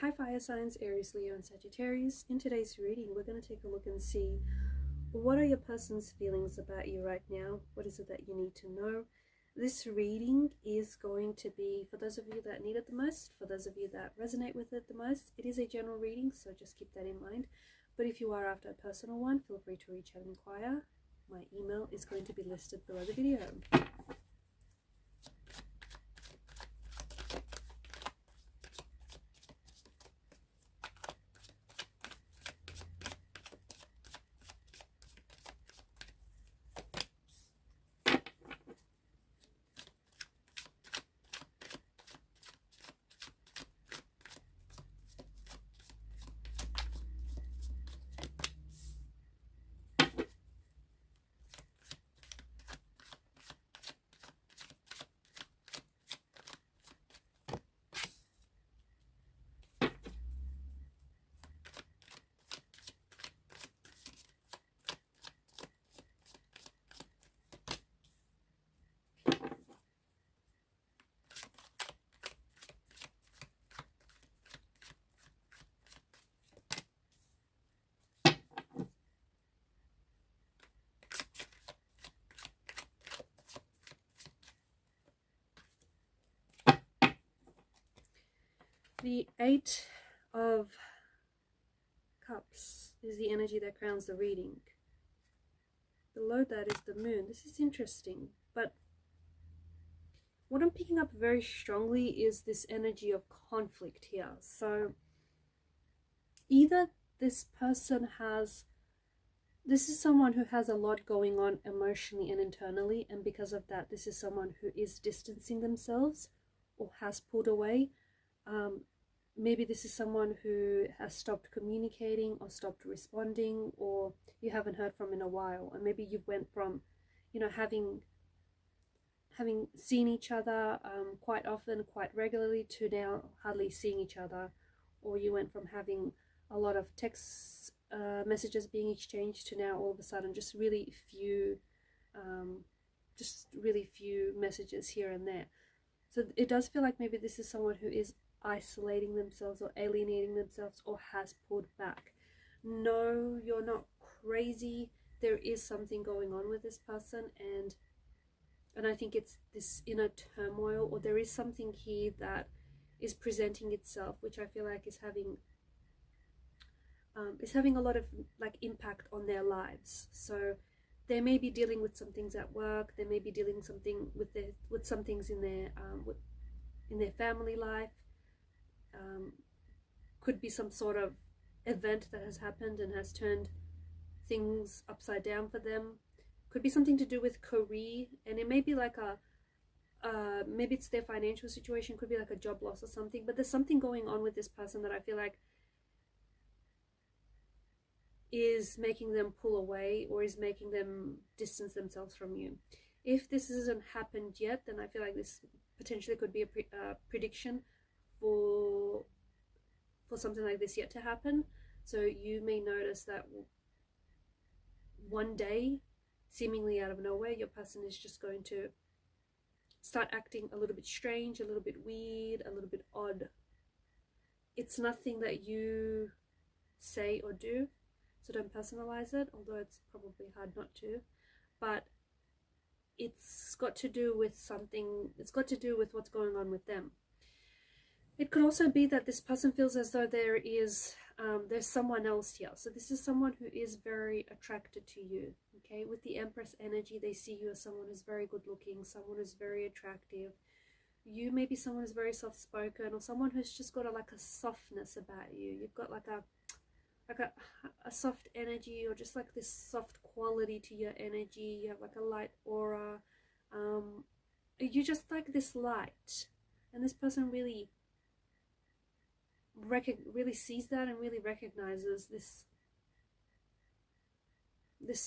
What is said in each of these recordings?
Hi fire signs, Aries, Leo and Sagittarius. In today's reading, we're going to take a look and see what are your person's feelings about you right now. What is it that you need to know? This reading is going to be for those of you that need it the most, for those of you that resonate with it the most. It is a general reading, so just keep that in mind. But if you are after a personal one, feel free to reach out and inquire. My email is going to be listed below the video. The Eight of Cups is the energy that crowns the reading. Below that is the moon. This is interesting, but what I'm picking up very strongly is this energy of conflict here. So either this is someone who has a lot going on emotionally and internally, and because of that, this is someone who is distancing themselves or has pulled away. Maybe this is someone who has stopped communicating or stopped responding, or you haven't heard from in a while. And maybe you went from, having seen each other quite often, quite regularly, to now hardly seeing each other. Or you went from having a lot of text messages being exchanged to now all of a sudden just really few messages here and there. So it does feel like maybe this is someone who is isolating themselves or alienating themselves or has pulled back. No, you're not crazy. There is something going on with this person, and I think it's this inner turmoil, or there is something here that is presenting itself, which I feel like is having a lot of impact on their lives. So they may be dealing with some things at work. They may be dealing with some things in their family life. Could be some sort of event that has happened and has turned things upside down for them. Could be something to do with career, and it may be maybe it's their financial situation. Could be like a job loss or something. But there's something going on with this person that I feel like is making them pull away, or is making them distance themselves from you. If this hasn't happened yet, then I feel like this potentially could be a prediction for something like this yet to happen. So you may notice that one day, seemingly out of nowhere, your person is just going to start acting a little bit strange, a little bit weird, a little bit odd. It's nothing that you say or do, so don't personalize it, although it's probably hard not to. But it's got to do with something. It's got to do with what's going on with them. It could also be that this person feels as though there's someone else here. So this is someone who is very attracted to you. Okay, with the Empress energy, they see you as someone who's very good looking, someone who's very attractive. You may be someone who's very soft spoken, or someone who's just got a softness about you. You've got a soft energy, or just this soft quality to your energy. You have a light aura. You just like this light, and this person really sees that and really recognizes this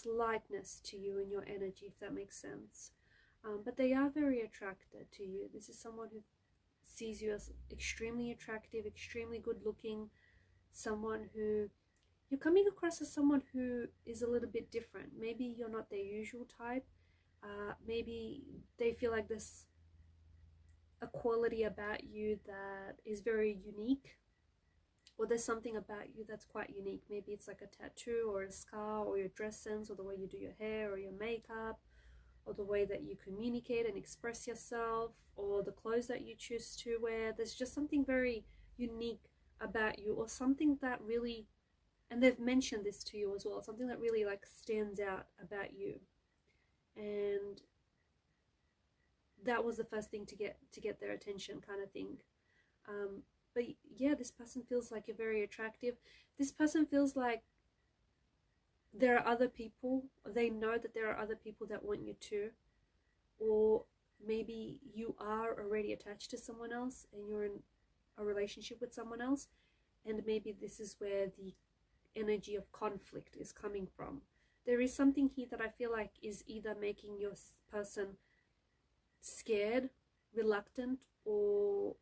lightness to you in your energy, if that makes sense. But they are very attracted to you. This is someone who sees you as extremely attractive, extremely good looking, someone who you're coming across as someone who is a little bit different. Maybe you're not their usual type. Maybe they feel like there's a quality about you that is very unique. or there's something about you that's quite unique. Maybe it's like a tattoo or a scar, or your dress sense, or the way you do your hair or your makeup, or the way that you communicate and express yourself, or the clothes that you choose to wear. There's just something very unique about you, or something that really, and they've mentioned this to you as well, something that really like stands out about you. And that was the first thing to get their attention, kind of thing. But yeah, this person feels like you're very attractive. This person feels like there are other people, they know that there are other people that want you too, or maybe you are already attached to someone else and you're in a relationship with someone else, and maybe this is where the energy of conflict is coming from. There is something here that I feel like is either making your person scared, reluctant, or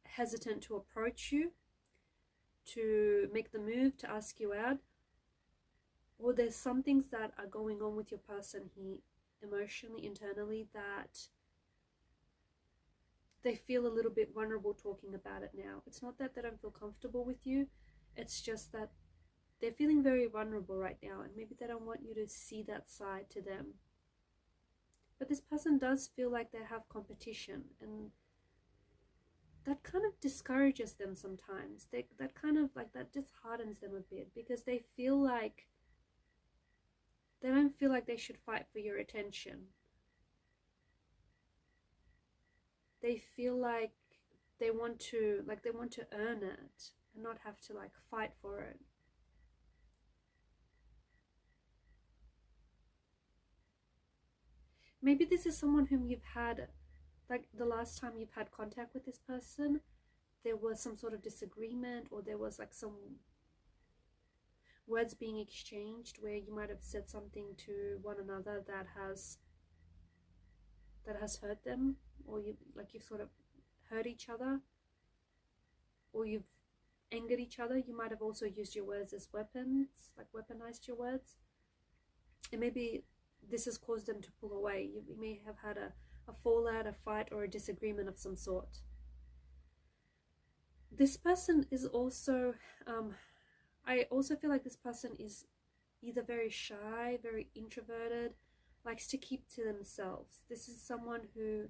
hesitant to approach you, to make the move, to ask you out. Or there's some things that are going on with your person here, emotionally, internally, that they feel a little bit vulnerable talking about it now. It's not that they don't feel comfortable with you, it's just that they're feeling very vulnerable right now, and maybe they don't want you to see that side to them. But this person does feel like they have competition, and that kind of discourages them sometimes. That kind of like, that disheartens them a bit, because they feel like they don't feel like they should fight for your attention. They feel like they want to earn it and not have to like fight for it. Maybe this is someone whom you've had, like the last time you've had contact with this person, there was some sort of disagreement, or there was like some words being exchanged where you might have said something to one another that has hurt them, or you've sort of hurt each other, or you've angered each other. You might have also used your words as weapons, like weaponized your words, and maybe this has caused them to pull away. You may have had a fallout, a fight, or a disagreement of some sort. This person is also I also feel like this person is either very shy, very introverted, likes to keep to themselves. This is someone who,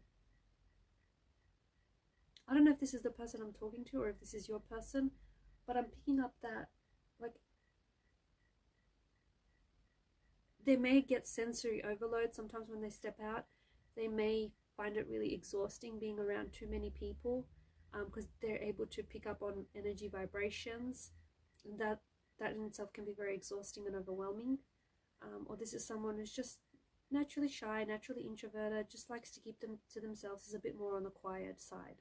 I don't know if this is the person I'm talking to or if this is your person, but I'm picking up that like they may get sensory overload sometimes when they step out. They may find it really exhausting being around too many people, because they're able to pick up on energy vibrations. That in itself can be very exhausting and overwhelming. Or this is someone who's just naturally shy, naturally introverted, just likes to keep them to themselves, is a bit more on the quiet side.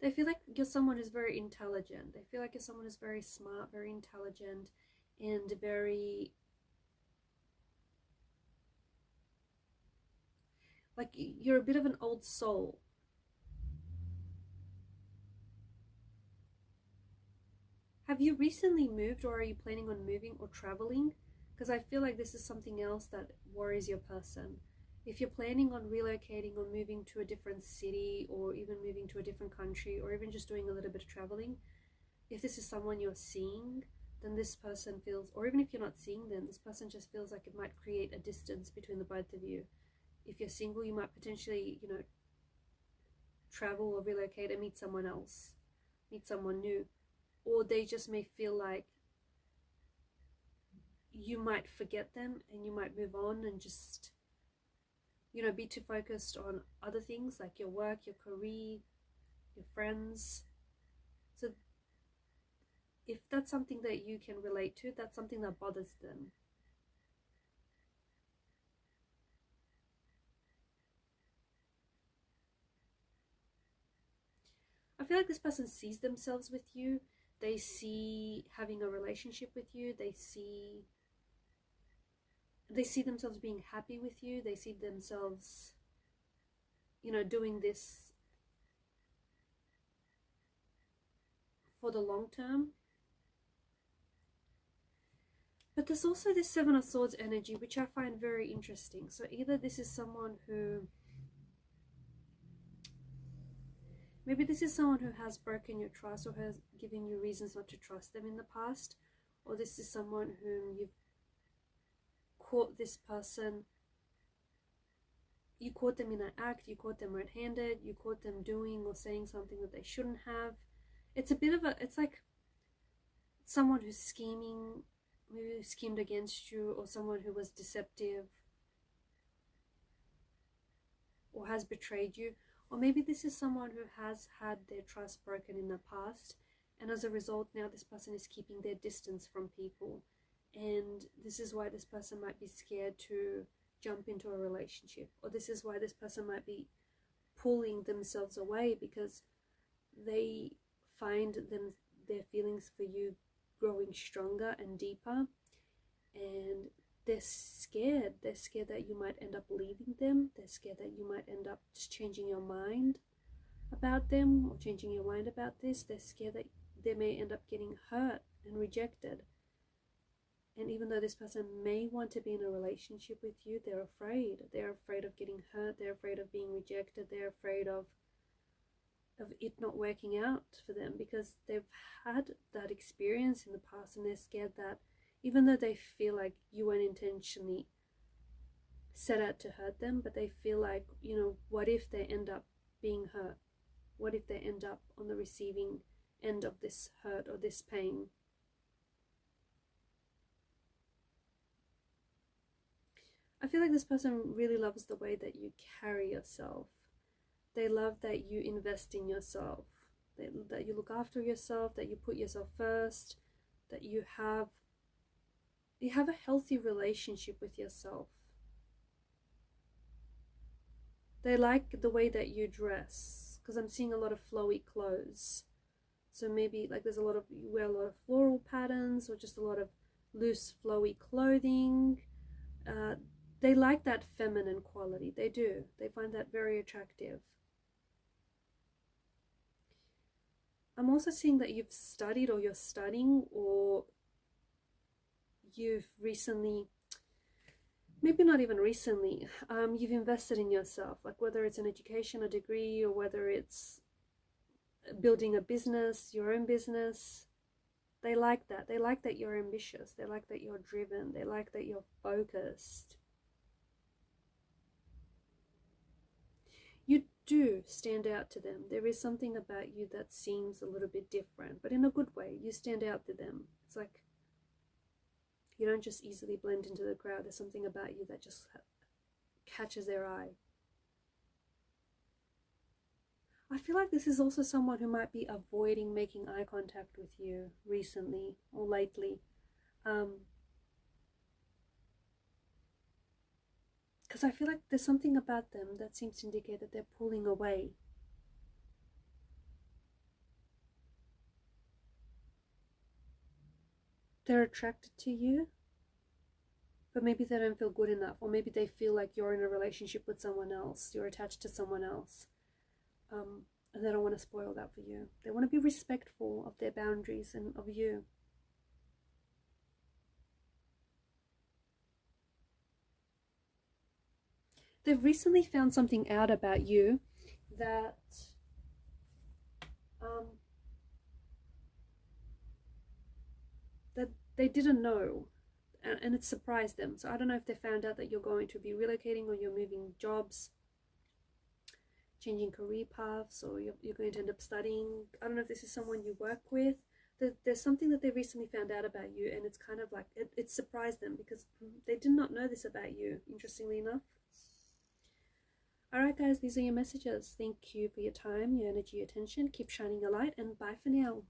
They feel like you're someone who's very intelligent. They feel like you're someone who's very smart, very intelligent, and very, like, you're a bit of an old soul. Have you recently moved, or are you planning on moving or traveling? Because I feel like this is something else that worries your person. If you're planning on relocating or moving to a different city, or even moving to a different country, or even just doing a little bit of traveling, if this is someone you're seeing, then this person feels, or even if you're not seeing them, this person just feels like it might create a distance between the both of you. If you're single, you might potentially, travel or relocate and meet someone else, meet someone new. Or they just may feel like you might forget them and you might move on and just, be too focused on other things like your work, your career, your friends. So if that's something that you can relate to, that's something that bothers them. I feel like this person sees themselves with you. They see having a relationship with you. They see themselves being happy with you. They see themselves, doing this for the long term. But there's also this Seven of Swords energy, which I find very interesting. So either this is someone who, maybe this is someone who has broken your trust or has given you reasons not to trust them in the past, or this is someone whom you've caught this person, you caught them in an act, you caught them red-handed, you caught them doing or saying something that they shouldn't have. It's a bit of a, it's like someone who's scheming, who schemed against you, or someone who was deceptive or has betrayed you. Or maybe this is someone who has had their trust broken in the past, and as a result now this person is keeping their distance from people, and this is why this person might be scared to jump into a relationship, or this is why this person might be pulling themselves away because they find their feelings for you growing stronger and deeper, and they're scared that you might end up leaving them. They're scared that you might end up just changing your mind about them or changing your mind about this. They're scared that they may end up getting hurt and rejected, and even though this person may want to be in a relationship with you, they're afraid of getting hurt, they're afraid of being rejected, they're afraid of it not working out for them because they've had that experience in the past, and they're scared that even though they feel like you weren't intentionally set out to hurt them, but they feel like, you know, what if they end up being hurt? What if they end up on the receiving end of this hurt or this pain? I feel like this person really loves the way that you carry yourself. They love that you invest in yourself, that you look after yourself, that you put yourself first, that you have a healthy relationship with yourself. They like the way that you dress, because I'm seeing a lot of flowy clothes. So maybe like there's you wear a lot of floral patterns or just a lot of loose flowy clothing. They like that feminine quality. They do. They find that very attractive. I'm also seeing that you've studied or you're studying, or you've recently, maybe not even recently, you've invested in yourself, like whether it's an education, a degree, or whether it's building a business, your own business. They like that. They like that you're ambitious. They like that you're driven. They like that you're focused. You do stand out to them. There is something about you that seems a little bit different, but in a good way. You stand out to them. It's like you don't just easily blend into the crowd. There's something about you that just catches their eye. I feel like this is also someone who might be avoiding making eye contact with you recently or lately. Because I feel like there's something about them that seems to indicate that they're pulling away. They're attracted to you, but maybe they don't feel good enough, or maybe they feel like you're in a relationship with someone else, you're attached to someone else, and they don't want to spoil that for you. They want to be respectful of their boundaries and of you. They've recently found something out about you that that they didn't know, and it surprised them. So I don't know if they found out that you're going to be relocating, or you're moving jobs, changing career paths, or you're going to end up studying. I don't know if this is someone you work with. There's something that they recently found out about you, and it's kind of like it surprised them because they did not know this about you, interestingly enough. Alright guys, these are your messages. Thank you for your time, your energy, your attention. Keep shining your light, and bye for now.